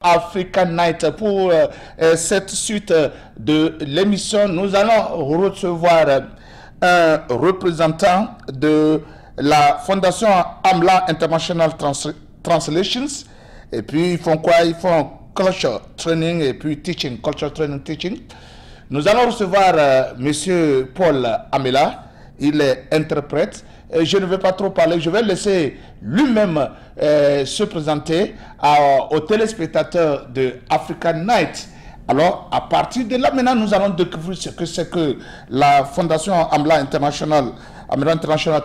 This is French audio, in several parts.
African Night. Pour cette suite de l'émission, nous allons recevoir un représentant de la fondation Amla International Translations. Et puis ils font quoi? Ils font culture training et puis teaching, culture training teaching. Nous allons recevoir monsieur Paul Amla. Il est interprète. Je ne vais pas trop parler, je vais laisser lui-même se présenter aux téléspectateurs de African Night. Alors, à partir de là, maintenant, nous allons découvrir ce que c'est que la fondation Amla International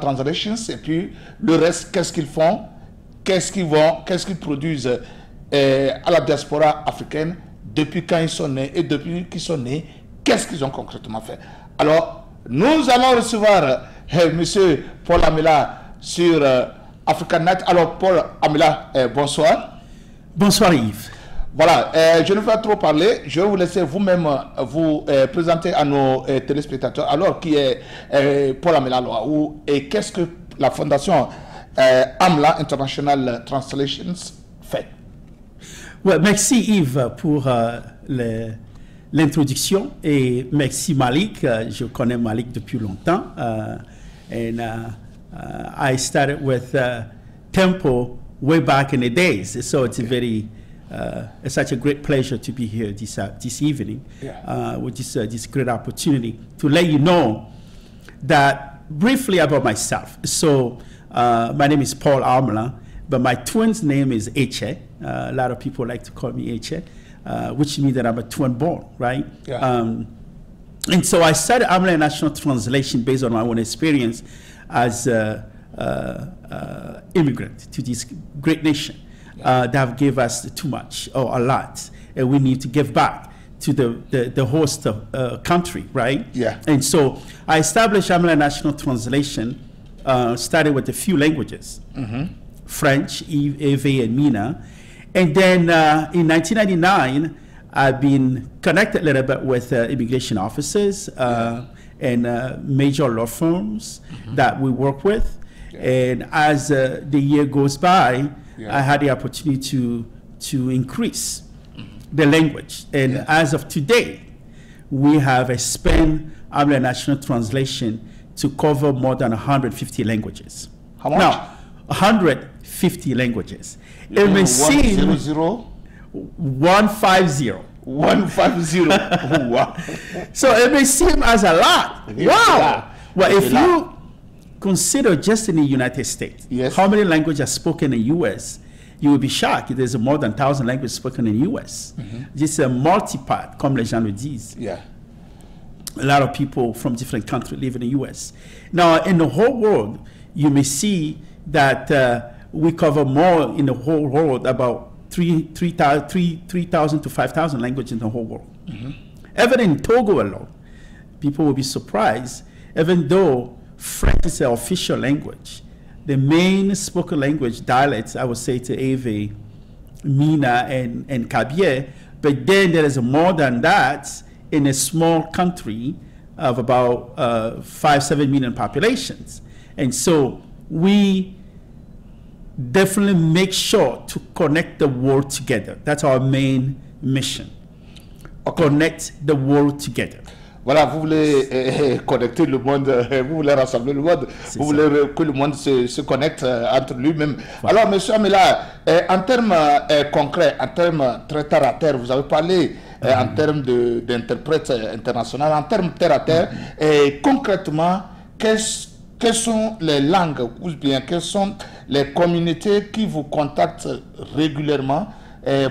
Translations, et puis le reste, qu'est-ce qu'ils font, qu'est-ce qu'ils produisent à la diaspora africaine, depuis quand ils sont nés, et depuis qu'ils sont nés, qu'est-ce qu'ils ont concrètement fait. Alors, nous allons recevoir monsieur Paul Amla sur African Night. Alors, Paul Amla, bonsoir. Bonsoir Yves. Voilà, je ne vais pas trop parler, je vais vous laisser vous-même vous présenter à nos téléspectateurs. Alors, qui est Paul Amla et qu'est-ce que la fondation Amla International Translations fait? Ouais, merci Yves pour l'introduction et merci Malik. Je connais Malik depuis longtemps. I started with Tempo way back in the days, so it's it's such a great pleasure to be here this evening with this great opportunity to let you know that briefly about myself. So my name is Paul Amla, but my twin's name is Eche. A lot of people like to call me Eche, which means that I'm a twin born, right? Yeah. And so I started Amla National Translation based on my own experience as an immigrant to this great nation that have given us too much or a lot, and we need to give back to the host country, right? Yeah. And so I established Amla National Translation, started with a few languages, French, Eve, and Mina. And then in 1999, I've been connected a little bit with immigration officers and major law firms that we work with. And as the year goes by, I had the opportunity to increase the language. And as of today, we have expanded Amla National Translation to cover more than 150 languages. How much? Now, 150 languages. It may seem 150. 150. Wow. So it may seem as a lot. Wow. Well, if you consider just in the United States, how many languages are spoken in the U.S., you will be shocked. There's more than 1,000 languages spoken in the U.S. Just a multi-part, comme les gens le disent. Yeah. A lot of people from different countries live in the U.S. Now, in the whole world, you may see that we cover more in the whole world, about 3,000 to 5,000 languages in the whole world. Even in Togo alone, people will be surprised, even though French is the official language, the main spoken language dialects, I would say, to Ewe, Mina, and Kabye, but then there is more than that in a small country of about 5-7 million populations. And so we definitely make sure to connect the world together. That's our main mission. Connect the world together. Voilà, vous voulez connecter le monde, vous voulez rassembler le monde, vous voulez que le monde se connecte entre lui-même. Voilà. Alors, monsieur Amla, en termes concrets, en termes très terre à terre, vous avez parlé en termes d'interprète international, en termes terre à terre, et concrètement, quelles sont les langues ou bien quelles sont les communautés qui vous contactent régulièrement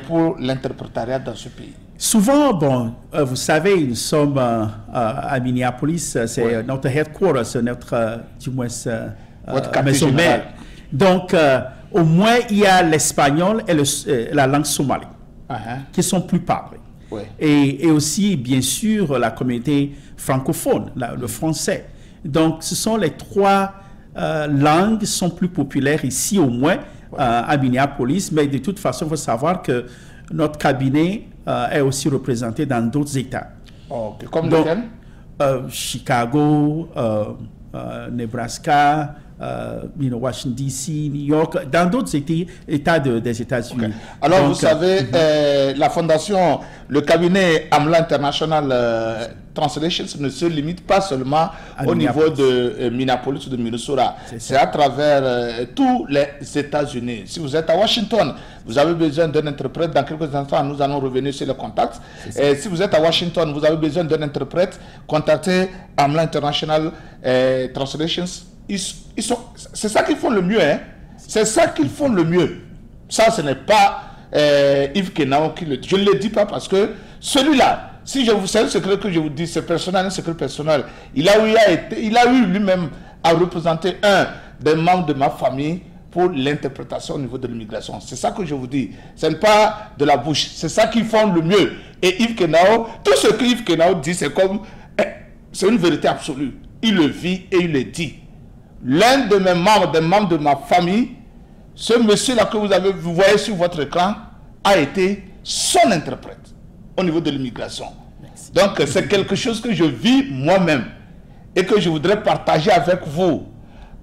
pour l'interprétariat dans ce pays? Souvent, bon, vous savez, nous sommes à Minneapolis, c'est notre headquarters, c'est notre, du moins, maison mère. Donc, au moins, il y a l'espagnol et la langue somali qui sont plus parlées. Et aussi, bien sûr, la communauté francophone, le français. Donc, ce sont les trois langues qui sont plus populaires ici, au moins, à Minneapolis. Mais de toute façon, il faut savoir que notre cabinet est aussi représenté dans d'autres États. Comme lesquels? Chicago, Nebraska, Washington D.C., New York, dans d'autres États des États-Unis. Okay. Alors, donc, vous savez, la fondation, le cabinet Amla International Translations ne se limite pas seulement au niveau de Minneapolis ou de Minnesota. C'est à travers tous les États-Unis. Si vous êtes à Washington, vous avez besoin d'un interprète. Dans quelques instants, nous allons revenir sur le contact. Et si vous êtes à Washington, vous avez besoin d'un interprète, contactez Amla International Translations. C'est ça qu'ils font le mieux. Hein? C'est ça qu'ils font le mieux. Ça, ce n'est pas Yves Kenao qui le dit. Je ne le dis pas parce que celui-là, si je vous sais le secret que je vous dis, c'est personnel, un secret personnel. Il a eu lui-même à représenter un des membres de ma famille pour l'interprétation au niveau de l'immigration. C'est ça que je vous dis. Ce n'est pas de la bouche. C'est ça qu'ils font le mieux. Et Yves Kenao, tout ce que Yves Kenao dit, c'est comme... c'est une vérité absolue. Il le vit et il le dit. L'un de mes membres, des membres de ma famille, ce monsieur-là que vous voyez sur votre écran, a été son interprète au niveau de l'immigration. Donc, c'est quelque chose que je vis moi-même et que je voudrais partager avec vous.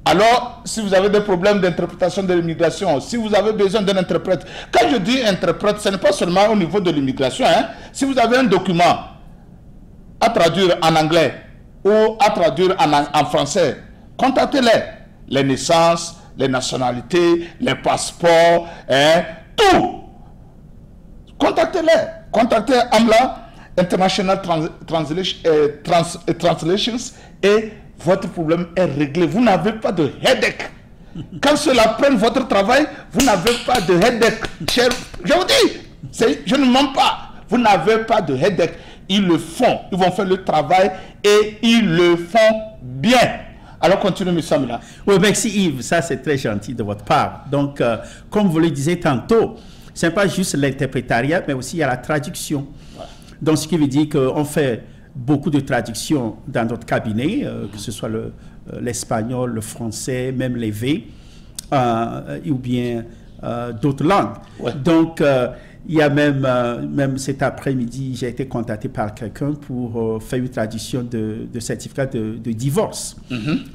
Alors, si vous avez des problèmes d'interprétation de l'immigration, si vous avez besoin d'un interprète, quand je dis interprète, ce n'est pas seulement au niveau de l'immigration. Hein. Si vous avez un document à traduire en anglais ou à traduire en français, contactez-les. Les naissances, les nationalités, les passeports, hein, tout. Contactez-les. Contactez Amla International Translations et votre problème est réglé. Vous n'avez pas de headache. Quand cela prenne votre travail, vous n'avez pas de headache. Je vous dis, je ne mens pas. Vous n'avez pas de headache. Ils le font. Ils vont faire le travail et ils le font bien. Alors, continue, M. Samila. Oui, merci Yves. Ça, c'est très gentil de votre part. Donc, comme vous le disiez tantôt, ce n'est pas juste l'interprétariat, mais aussi il y a la traduction. Ouais. Donc, ce qui veut dire qu'on fait beaucoup de traductions dans notre cabinet, que ce soit l'espagnol, le français, même les V, ou bien d'autres langues. Ouais. Donc, il y a même cet après-midi, j'ai été contacté par quelqu'un pour faire une traduction de certificat de divorce.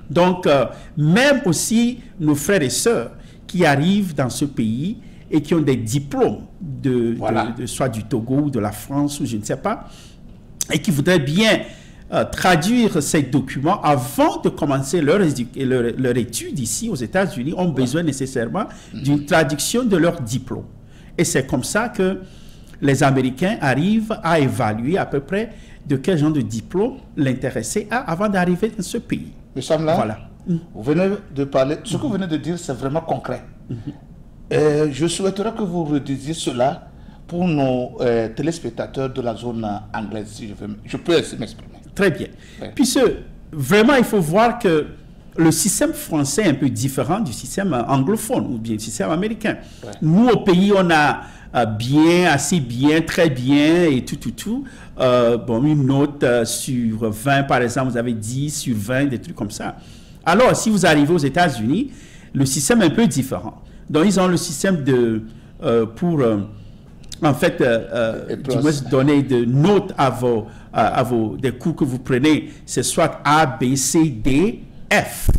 Donc, même aussi nos frères et sœurs qui arrivent dans ce pays et qui ont des diplômes soit du Togo ou de la France ou je ne sais pas, et qui voudraient bien traduire ces documents avant de commencer leur étude ici aux États-Unis, ont besoin nécessairement d'une traduction de leur diplôme. Et c'est comme ça que les Américains arrivent à évaluer à peu près de quel genre de diplôme l'intéressé a avant d'arriver dans ce pays. M. Samla, voilà. Vous venez de parler, ce que vous venez de dire, c'est vraiment concret. Je souhaiterais que vous redisiez cela pour nos téléspectateurs de la zone anglaise, si je peux m'exprimer. Très bien. Ouais. Puisque vraiment, il faut voir que le système français est un peu différent du système anglophone ou bien du système américain. Ouais. Nous, au pays, on a bien, assez bien, très bien et tout. Bon, une note sur 20, par exemple, vous avez 10 sur 20, des trucs comme ça. Alors, si vous arrivez aux États-Unis, le système est un peu différent. Donc, ils ont le système pour, en fait, du moins donner des notes des cours que vous prenez. C'est soit A, B, C, D, F.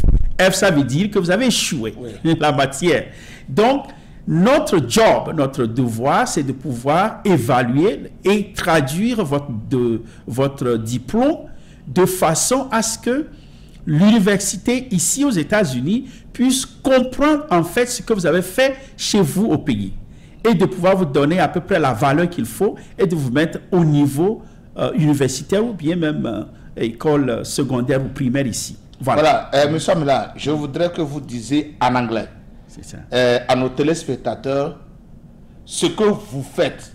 F, ça veut dire que vous avez échoué la matière. Donc, notre job, notre devoir, c'est de pouvoir évaluer et traduire votre diplôme de façon à ce que l'université ici aux États-Unis puisse comprendre en fait ce que vous avez fait chez vous au pays et de pouvoir vous donner à peu près la valeur qu'il faut et de vous mettre au niveau universitaire ou bien même école secondaire ou primaire ici. Voilà, monsieur Amla, je voudrais que vous disiez en anglais à nos téléspectateurs ce que vous faites.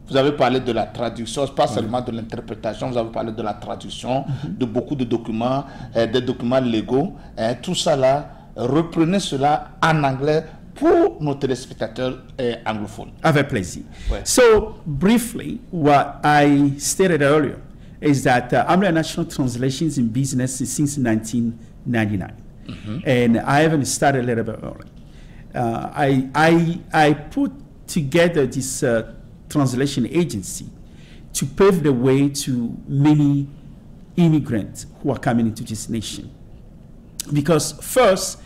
Vous avez parlé de la traduction, pas seulement de l'interprétation, vous avez parlé de la traduction, de beaucoup de documents, des documents légaux, tout ça là, reprenez cela en anglais pour nos téléspectateurs anglophones. Avec plaisir. Ouais. So, briefly, what I stated earlier is that Amla National Translations in business since 1999. And I even started a little bit early. I put together this translation agency to pave the way to many immigrants who are coming into this nation. Because first,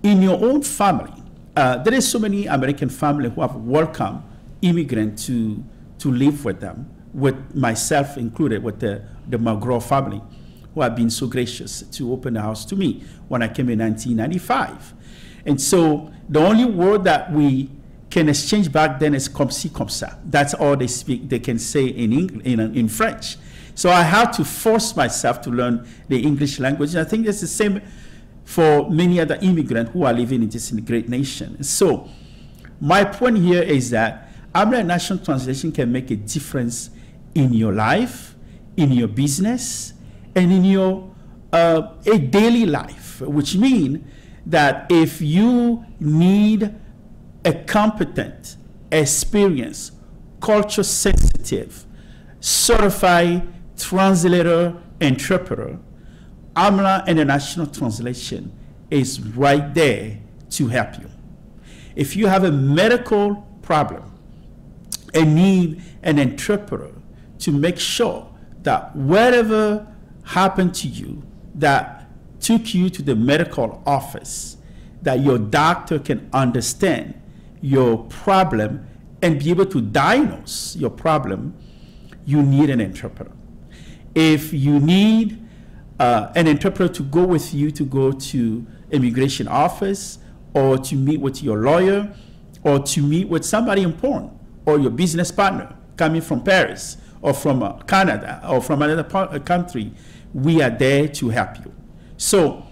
in your own family, there is so many American families who have welcomed immigrants to live with them, with myself included, with the McGraw family, who have been so gracious to open the house to me when I came in 1995. And so the only word that we can exchange back then is comme ci, comme ça. That's all they speak, they can say in English, in French. So I had to force myself to learn the English language. And I think it's the same for many other immigrants who are living in this great nation. So my point here is that Amla National Translation can make a difference in your life, in your business, and in your a daily life, which means that if you need a competent, experienced, culture sensitive, certified translator, interpreter, Amla International Translation is right there to help you. If you have a medical problem and need an interpreter to make sure that whatever happened to you that took you to the medical office, that your doctor can understand your problem and be able to diagnose your problem, you need an interpreter. If you need an interpreter to go with you to go to immigration office, or to meet with your lawyer, or to meet with somebody important, or your business partner coming from Paris, or from Canada, or from another country, we are there to help you. So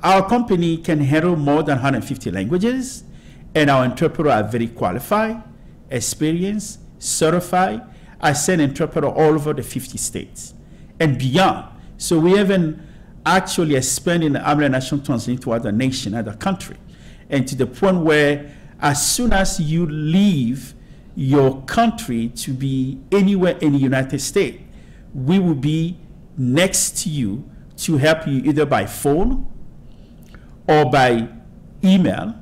our company can handle more than 150 languages, and our interpreters are very qualified, experienced, certified. I send interpreters all over the 50 states and beyond. So we even actually expanding the Amla National Translation to other nations, other country, and to the point where as soon as you leave your country to be anywhere in the United States, we will be next to you to help you either by phone or by email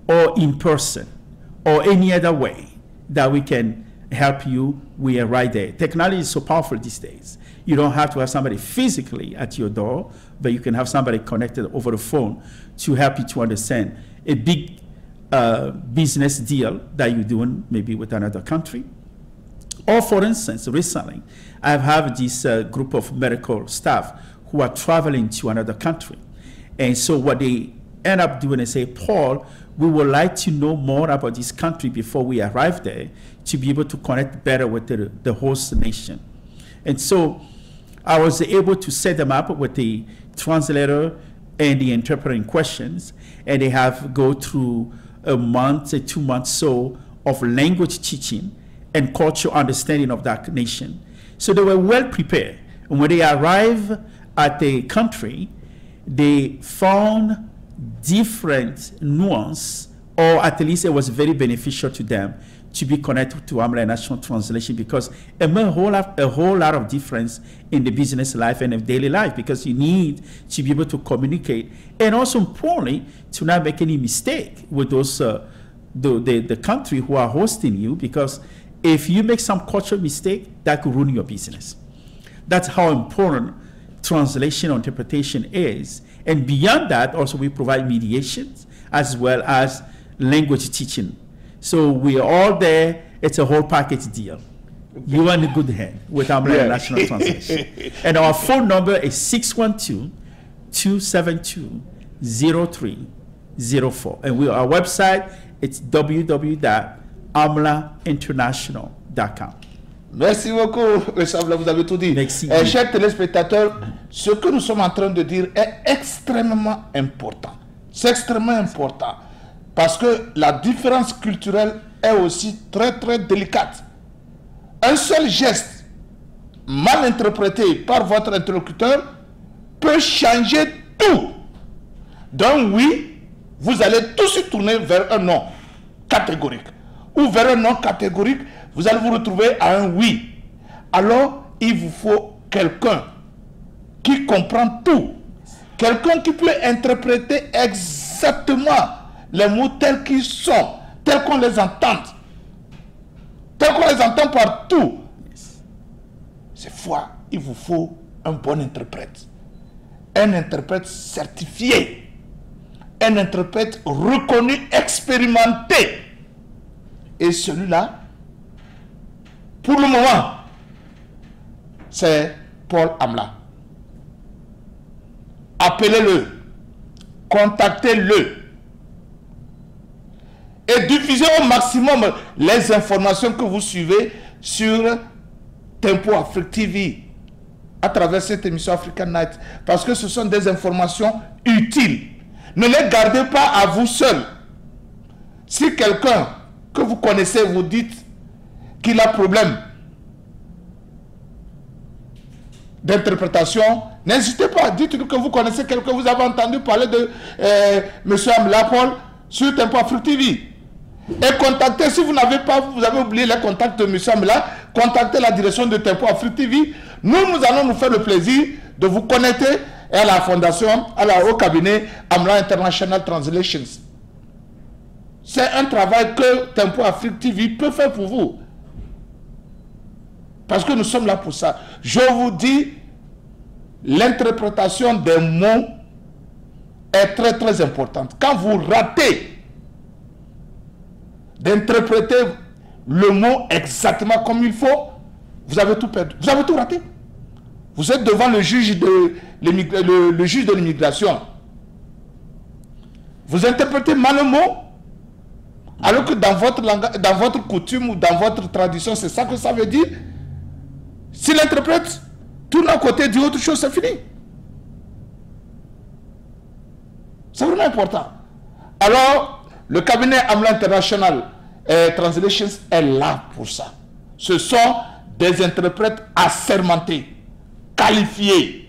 or in person or any other way that we can help you. We are right there. Technology is so powerful these days. You don't have to have somebody physically at your door, but you can have somebody connected over the phone to help you to understand a big business deal that you're doing maybe with another country. Or for instance, recently, I've had this group of medical staff who are traveling to another country. And so what they end up doing is say, Paul, we would like to know more about this country before we arrive there to be able to connect better with the host nation. And so I was able to set them up with the translator and the interpreter in questions, and they have go through a month, 2 months so of language teaching and cultural understanding of that nation. So they were well prepared. And when they arrived at the country, they found different nuance, or at least it was very beneficial to them to be connected to Amla National Translation, because it made a whole lot of difference in the business life and in daily life, because you need to be able to communicate, and also importantly to not make any mistake with those the country who are hosting you, because if you make some cultural mistake, that could ruin your business. That's how important translation or interpretation is. And beyond that, also we provide mediations as well as language teaching. So we're all there. It's a whole package deal. Okay. You are in a good hand with Amla National Translation. And our phone number is 612-272-0304. And our website, it's www.amlainternational.com. Merci beaucoup, Amla, vous avez tout dit. Merci. Chers téléspectateurs, ce que nous sommes en train de dire est extrêmement important. C'est extrêmement important. Parce que la différence culturelle est aussi très très délicate. Un seul geste mal interprété par votre interlocuteur peut changer tout. D'un oui, vous allez tout de suite tourner vers un non catégorique. Ou vers un non catégorique, vous allez vous retrouver à un oui. Alors, il vous faut quelqu'un qui comprend tout. Quelqu'un qui peut interpréter exactement les mots tels qu'ils sont, tels qu'on les entend partout. Cette fois, il vous faut un bon interprète certifié, un interprète reconnu, expérimenté. Et celui-là, pour le moment, c'est Paul Amla. Appelez-le, contactez-le et diffusez au maximum les informations que vous suivez sur Tempo Afrique TV à travers cette émission African Night, parce que ce sont des informations utiles. Ne les gardez pas à vous seul. Si quelqu'un que vous connaissez vous dites qu'il a problème d'interprétation, n'hésitez pas, dites-lui que vous connaissez quelqu'un, vous avez entendu parler de M. Amla Paul sur Tempo Afrique TV. Et contactez, si vous n'avez pas, vous avez oublié les contacts de M. Amla, contactez la direction de Tempo Afrique TV. Nous allons nous faire le plaisir de vous connecter à la fondation, au cabinet Amla International Translations. C'est un travail que Tempo Afrique TV peut faire pour vous. Parce que nous sommes là pour ça. Je vous dis, l'interprétation des mots est très très importante. Quand vous ratez d'interpréter le mot exactement comme il faut, vous avez tout perdu. Vous avez tout raté. Vous êtes devant le juge de l'immigration. Vous interprétez mal le mot, alors que dans votre langage, dans votre coutume ou dans votre tradition, c'est ça que ça veut dire. Si l'interprète tourne à côté, dit autre chose, c'est fini. C'est vraiment important. Alors, le cabinet Amla International Translations est là pour ça. Ce sont des interprètes assermentés, qualifiés,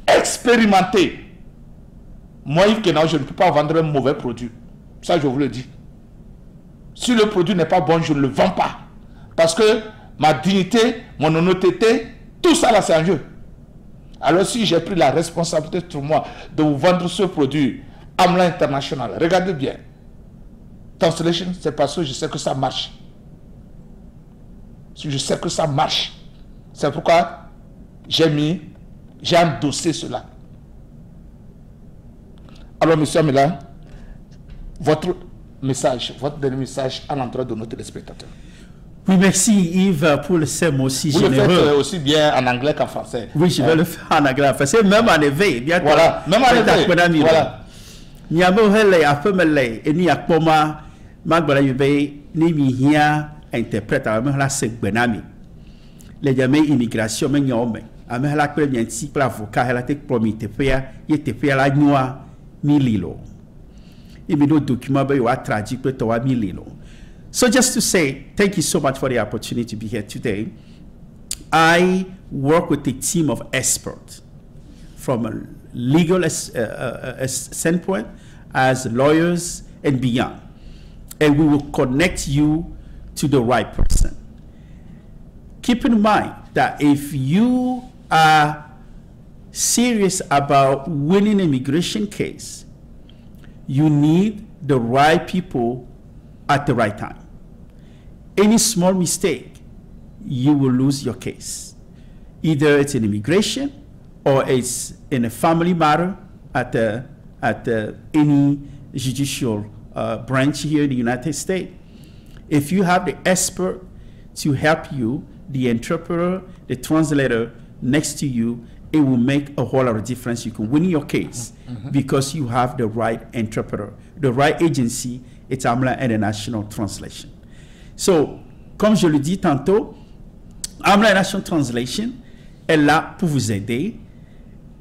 expérimentés. Moi, Yves Kenao, je ne peux pas vendre un mauvais produit. Ça, je vous le dis. Si le produit n'est pas bon, je ne le vends pas. Parce que ma dignité, mon honnêteté, tout ça là, c'est en jeu. Alors si j'ai pris la responsabilité sur moi de vous vendre ce produit, Amla International, regardez bien. Translation, c'est parce que je sais que ça marche. Si je sais que ça marche, c'est pourquoi j'ai endossé cela. Alors, monsieur Amila, votre message, votre dernier message à l'endroit de nos téléspectateurs. Oui, merci Yves pour ces mots si généreux. Vous le faites aussi bien en anglais qu'en français. Oui, je vais le faire en anglais, en français, même en éveil. Bientôt. Voilà, même en éveil. Voilà. Interprète la benami. Les jamais immigration mais nyome. Ame la kwe mienti pour avocat la tek promis te faire la noa mililo. Ibi no document ba yo traduit pe to wa mililo. So just to say, thank you so much for the opportunity to be here today. I work with a team of experts from a legal standpoint, as lawyers and beyond. And we will connect you to the right person. Keep in mind that if you are serious about winning an immigration case, you need the right people at the right time. Any small mistake, you will lose your case. Either it's in immigration or it's in a family matter at any judicial branch here in the United States. If you have the expert to help you, the interpreter, the translator next to you, it will make a whole lot of difference. You can win your case because you have the right interpreter, the right agency. It's Amla International Translation. So, comme je le dis tantôt, Amla International Translation est là pour vous aider.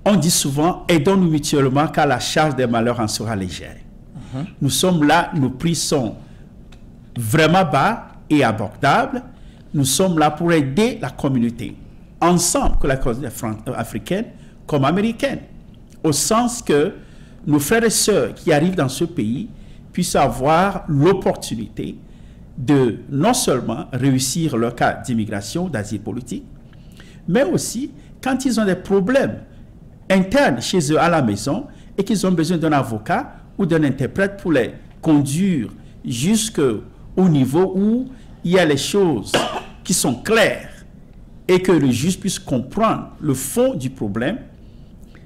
On dit souvent, aidons-nous mutuellement car la charge des malheurs en sera légère. Nous sommes là, nos prix sont vraiment bas et abordables. Nous sommes là pour aider la communauté, ensemble, que la communauté africaine comme américaine, au sens que nos frères et sœurs qui arrivent dans ce pays puissent avoir l'opportunité de non seulement réussir leur cas d'immigration, d'asile politique, mais aussi quand ils ont des problèmes internes chez eux à la maison et qu'ils ont besoin d'un avocat ou d'un interprète pour les conduire jusqu'au niveau où il y a les choses qui sont claires et que le juge puisse comprendre le fond du problème,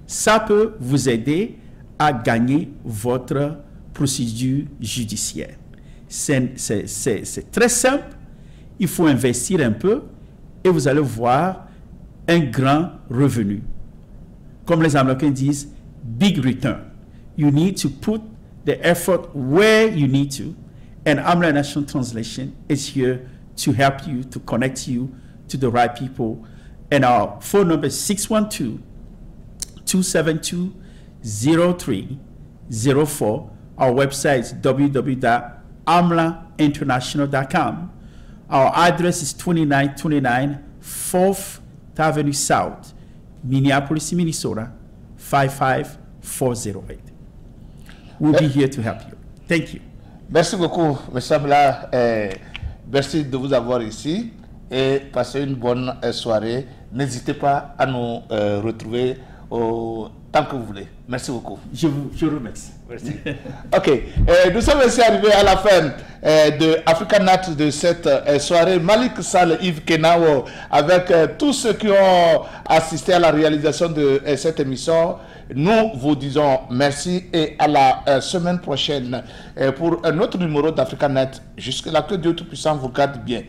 ça peut vous aider à gagner votre procédure judiciaire. C'est très simple. Il faut investir un peu et vous allez voir un grand revenu. Comme les Américains disent, big return. You need to put the effort where you need to, and Amla National Translation is here to help you, to connect you to the right people. And our phone number is 612-272-0304. Our website is www.amlainternational.com. Our address is 2929 4th Avenue South, Minneapolis, Minnesota, 55408. We'll be here to help you. Thank you. Merci beaucoup, M. Amla. Merci de vous avoir ici et passez une bonne soirée. N'hésitez pas à nous retrouver tant que vous voulez. Merci beaucoup. Je vous remercie. Merci. Ok, nous sommes ainsi arrivés à la fin de Africa Nat de cette soirée. Malik Sall, Yves Kenao, avec tous ceux qui ont assisté à la réalisation de cette émission. Nous vous disons merci et à la semaine prochaine pour un autre numéro d'Africa Net. Jusque-là, que Dieu Tout-Puissant vous garde bien.